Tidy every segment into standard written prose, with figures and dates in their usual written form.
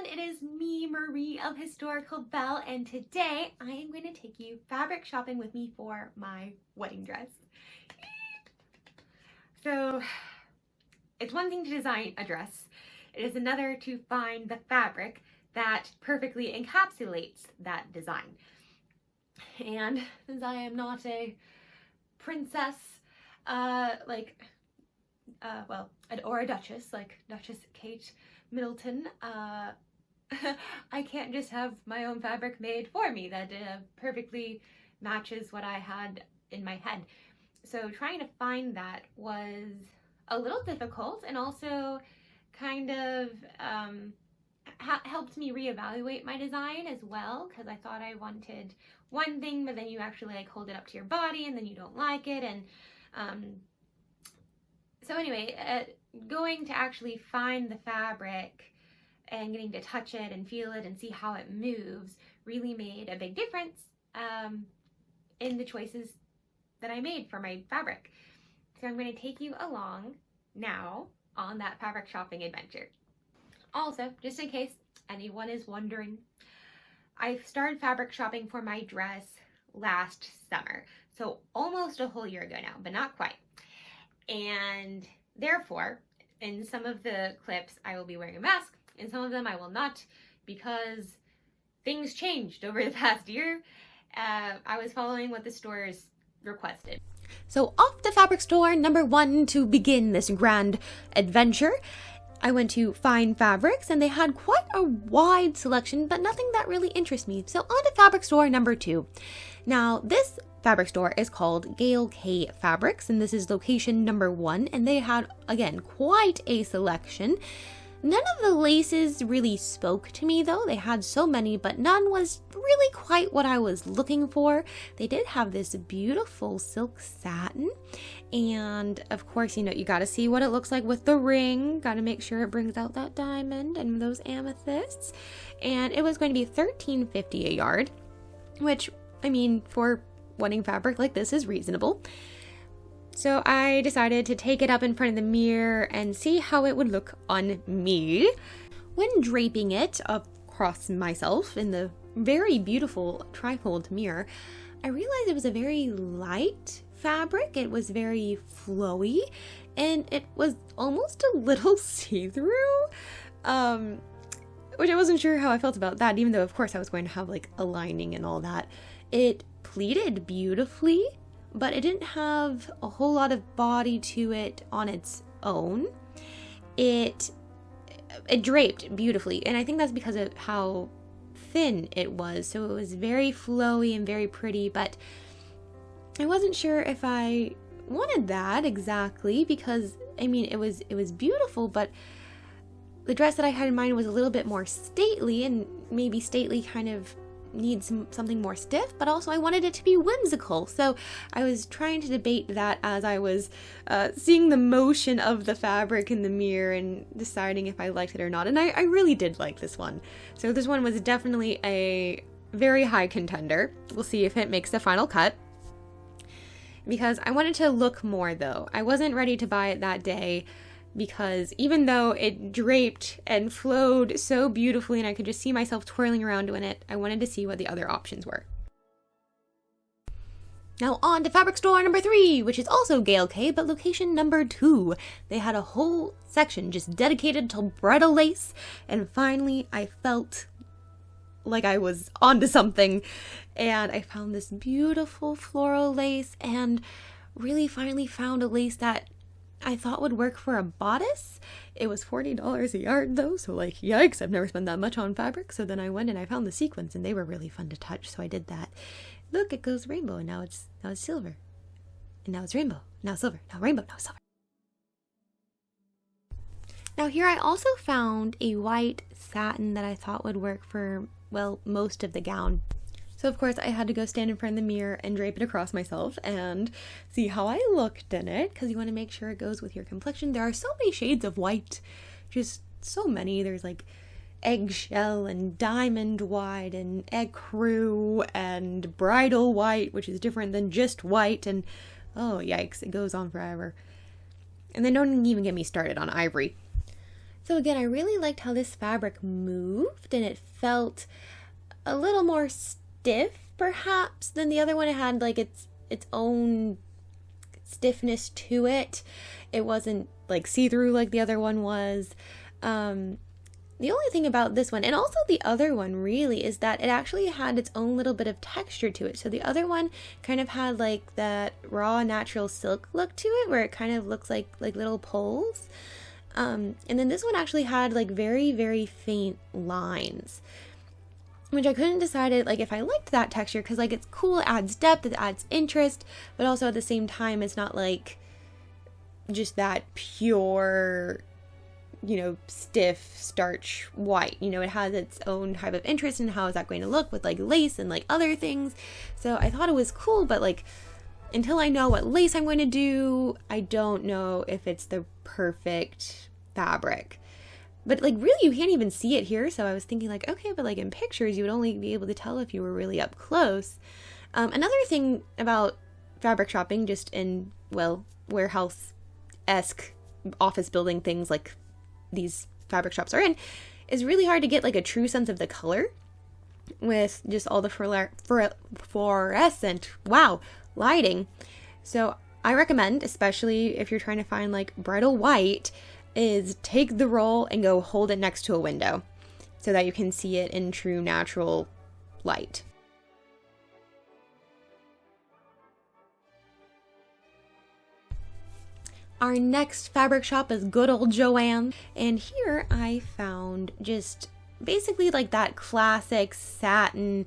it is me, Marie of Historical Belle, and today I am going to take you fabric shopping with me for my wedding dress. So, it's one thing to design a dress. It is another to find the fabric that perfectly encapsulates that design. And since I am not a princess, or a duchess, like Duchess Kate Middleton, I can't just have my own fabric made for me that perfectly matches what I had in my head. So trying to find that was a little difficult, and also kind of helped me reevaluate my design as well, because I thought I wanted one thing, but then you actually like hold it up to your body and then you don't like it. And so anyway, going to actually find the fabric and getting to touch it and feel it and see how it moves really made a big difference in the choices that I made for my fabric. So I'm going to take you along now on that fabric shopping adventure. Also, just in case anyone is wondering, I started fabric shopping for my dress last summer, so almost a whole year ago now, but not quite. And therefore, in some of the clips, I will be wearing a mask. In some of them, I will not, because things changed over the past year. I was following what the stores requested. So off to fabric store number 1 to begin this grand adventure. I went to Fine Fabrics, and they had quite a wide selection, but nothing that really interests me. So on to fabric store number 2. Now, this fabric store is called Gail K Fabrics, and this is location number 1, and they had, again, quite a selection. None of the laces really spoke to me though. They had so many, but none was really quite what I was looking for. They did have this beautiful silk satin, and of course, you know, you got to see what it looks like with the ring. Got to make sure it brings out that diamond and those amethysts. And it was going to be $13.50 a yard, which, I mean, for wedding fabric like this is reasonable. So I decided to take it up in front of the mirror and see how it would look on me. When draping it across myself in the very beautiful trifold mirror, I realized it was a very light fabric. It was very flowy, and it was almost a little see-through, which I wasn't sure how I felt about that, even though of course I was going to have like a lining and all that. It pleated beautifully, but it didn't have a whole lot of body to it on its own. It draped beautifully, and I think that's because of how thin it was. So it was very flowy and very pretty, but I wasn't sure if I wanted that exactly, because I mean, it was beautiful, but the dress that I had in mind was a little bit more stately, and maybe stately kind of needs something more stiff, but also I wanted it to be whimsical. So I was trying to debate that as I was seeing the motion of the fabric in the mirror and deciding if I liked it or not. And I really did like this one. So this one was definitely a very high contender. We'll see if it makes the final cut, because I wanted to look more though. I wasn't ready to buy it that day, because even though it draped and flowed so beautifully and I could just see myself twirling around in it, I wanted to see what the other options were. Now on to fabric store number 3, which is also Gail K, but location number 2. They had a whole section just dedicated to bridal lace, and finally I felt like I was onto something, and I found this beautiful floral lace, and really finally found a lace that I thought would work for a bodice. It was $40 a yard though, so like, yikes, I've never spent that much on fabric. So then I went and I found the sequins, and they were really fun to touch, so I did that. Look, it goes rainbow, and now it's silver, and now it's rainbow, now silver, now rainbow, now silver. Now here I also found a white satin that I thought would work for, well, most of the gown. So of course I had to go stand in front of the mirror and drape it across myself and see how I looked in it, because you want to make sure it goes with your complexion. There are so many shades of white, just so many. There's like eggshell and diamond white and ecru and bridal white, which is different than just white, and oh yikes, it goes on forever. And then don't even get me started on ivory. So again, I really liked how this fabric moved, and it felt a little more stiff perhaps than the other one. It had like its own stiffness to it. It wasn't like see-through like the other one was. The only thing about this one, and also the other one really, is that it actually had its own little bit of texture to it. So the other one kind of had like that raw natural silk look to it, where it kind of looks like little poles. And then this one actually had like very, very faint lines, which I couldn't decide like if I liked that texture, because like it's cool, it adds depth, it adds interest, but also at the same time it's not like just that pure, you know, stiff starch white. You know, it has its own type of interest in how is that going to look with like lace and like other things. So I thought it was cool, but like until I know what lace I'm going to do, I don't know if it's the perfect fabric. But like really you can't even see it here, so I was thinking like, okay, but like in pictures you would only be able to tell if you were really up close. Another thing about fabric shopping, just in, well, warehouse-esque office building things like these fabric shops are in, is really hard to get like a true sense of the color with just all the fluorescent, wow, lighting. So I recommend, especially if you're trying to find like bridal white, is take the roll and go hold it next to a window so that you can see it in true natural light. Our next fabric shop is good old Joann's, and here I found just basically like that classic satin.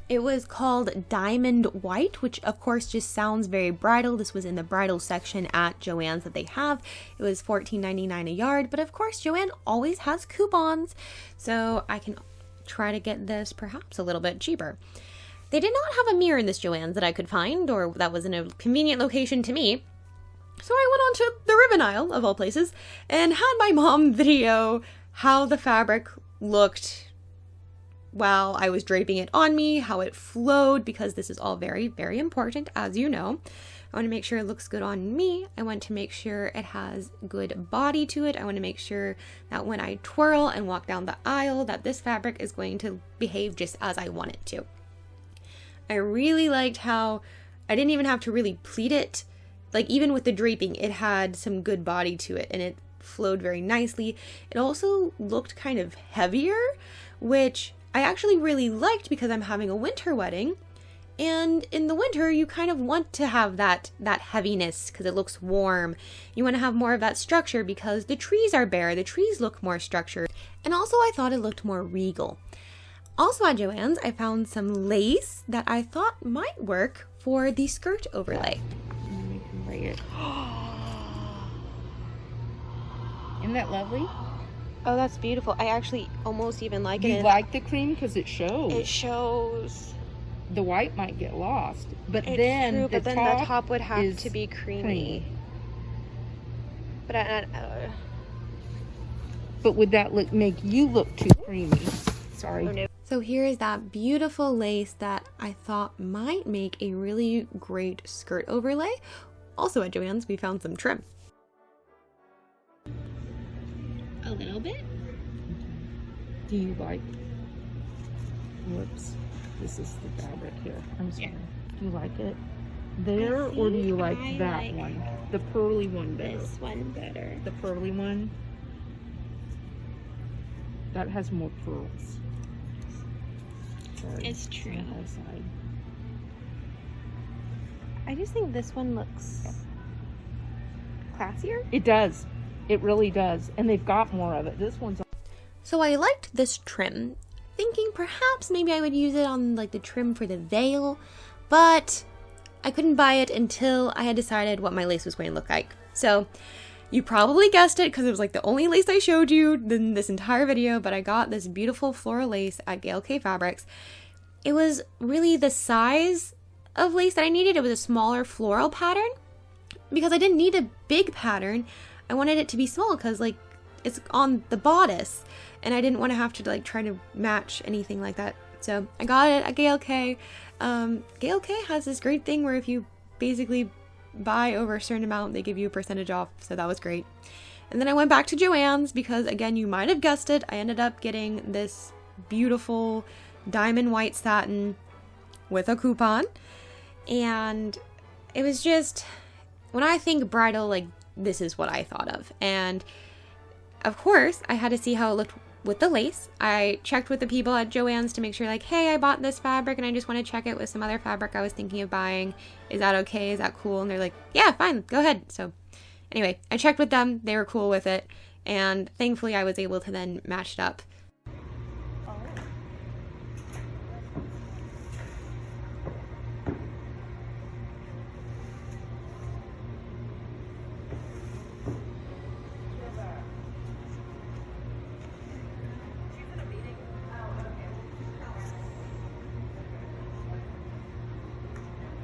It was called Diamond White, which of course just sounds very bridal. This was in the bridal section at Joann's that they have. It was $14.99 a yard, but of course Joann always has coupons, so I can try to get this perhaps a little bit cheaper. They did not have a mirror in this Joann's that I could find, or that was in a convenient location to me. So I went on to the ribbon aisle, of all places, and had my mom video how the fabric looked while I was draping it on me, how it flowed, because this is all very, very important, as you know. I want to make sure it looks good on me. I want to make sure it has good body to it. I want to make sure that when I twirl and walk down the aisle, that this fabric is going to behave just as I want it to. I really liked how I didn't even have to really pleat it. Like even with the draping, it had some good body to it and it flowed very nicely. It also looked kind of heavier, which I actually really liked because I'm having a winter wedding. And in the winter, you kind of want to have that heaviness because it looks warm. You want to have more of that structure because the trees are bare. The trees look more structured. And also I thought it looked more regal. Also at Joann's, I found some lace that I thought might work for the skirt overlay. Right. Isn't that lovely? Oh, that's beautiful. I actually almost even like it. You like the cream because it shows. It shows. The white might get lost, but It's then true, the but then top the top would have is to be creamy. But But would that make you look too creamy? Sorry. oh no. So here is that beautiful lace that I thought might make a really great skirt overlay. Also at Joann's, we found some trim. A little bit. Do you like? Whoops. This is the fabric here. I'm sorry. Yeah. Do you like it there, or do you like that one? The pearly one better. This one better. The pearly one. That has more pearls. Sorry. It's true. On my side. I just think this one looks classier. It does. It really does. And they've got more of it. This one's. So I liked this trim, thinking perhaps maybe I would use it on like the trim for the veil, but I couldn't buy it until I had decided what my lace was going to look like. So you probably guessed it because it was like the only lace I showed you in this entire video, but I got this beautiful floral lace at Gail K Fabrics. It was really the size of lace that I needed. It was a smaller floral pattern because I didn't need a big pattern. I wanted it to be small because like it's on the bodice and I didn't want to have to like try to match anything like that. So I got it at Gail K. Gail K has this great thing where if you basically buy over a certain amount, they give you a percentage off. So that was great. And then I went back to Joann's because, again, you might have guessed it, I ended up getting this beautiful diamond white satin with a coupon. And it was just, when I think bridal, like, this is what I thought of. And of course, I had to see how it looked with the lace. I checked with the people at Joann's to make sure, like, hey, I bought this fabric and I just want to check it with some other fabric I was thinking of buying. Is that okay? Is that cool? And they're like, yeah, fine, go ahead. So anyway, I checked with them. They were cool with it. And thankfully, I was able to then match it up.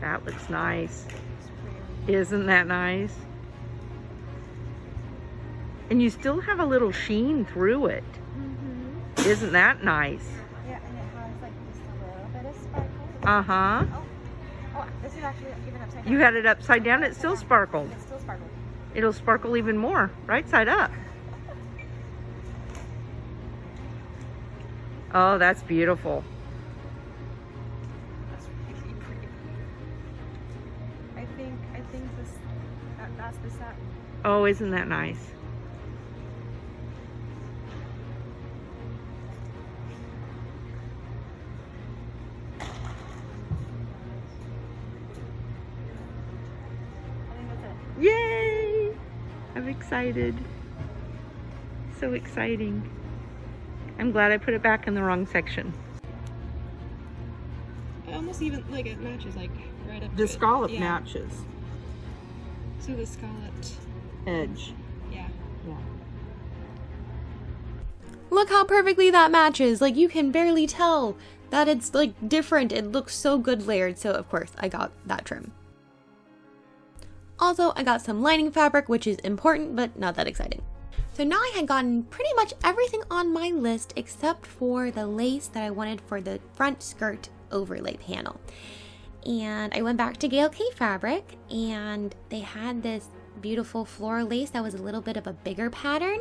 That looks nice. Isn't that nice? And you still have a little sheen through it. Mm-hmm. Isn't that nice? Yeah, and it has like just a little bit of sparkle. Uh-huh. Oh, this is actually even upside down. You had it upside down, it still sparkled. It still sparkled. It'll sparkle even more, right side up. Oh, that's beautiful. That's really pretty. I think that's the satin. Oh, isn't that nice? I think that's it. Yay! I'm excited. So exciting. I'm glad I put it back in the wrong section. I almost even, like, it matches, like, right up to The it. scallop Yeah. matches. So the scalloped Edge. yeah. Yeah. Look how perfectly that matches. Like, you can barely tell that it's, like, different. It looks so good layered. So, of course, I got that trim. Also, I got some lining fabric, which is important, but not that exciting. So now I had gotten pretty much everything on my list except for the lace that I wanted for the front skirt overlay panel. And I went back to Gail K Fabric, and they had this beautiful floral lace that was a little bit of a bigger pattern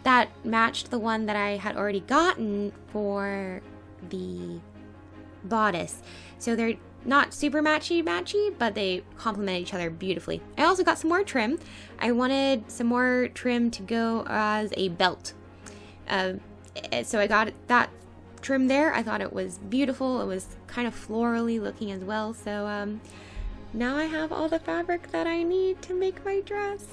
that matched the one that I had already gotten for the bodice. So they're not super matchy, but they complement each other beautifully. I also got some more trim. I wanted some more trim to go as a belt. So I got that trim there. I thought it was beautiful. It was kind of florally looking as well. So now I have all the fabric that I need to make my dress,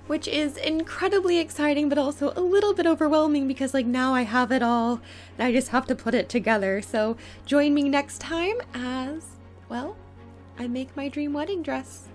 which is incredibly exciting, but also a little bit overwhelming because, like, now I have it all and I just have to put it together. So join me next time as, well, I make my dream wedding dress.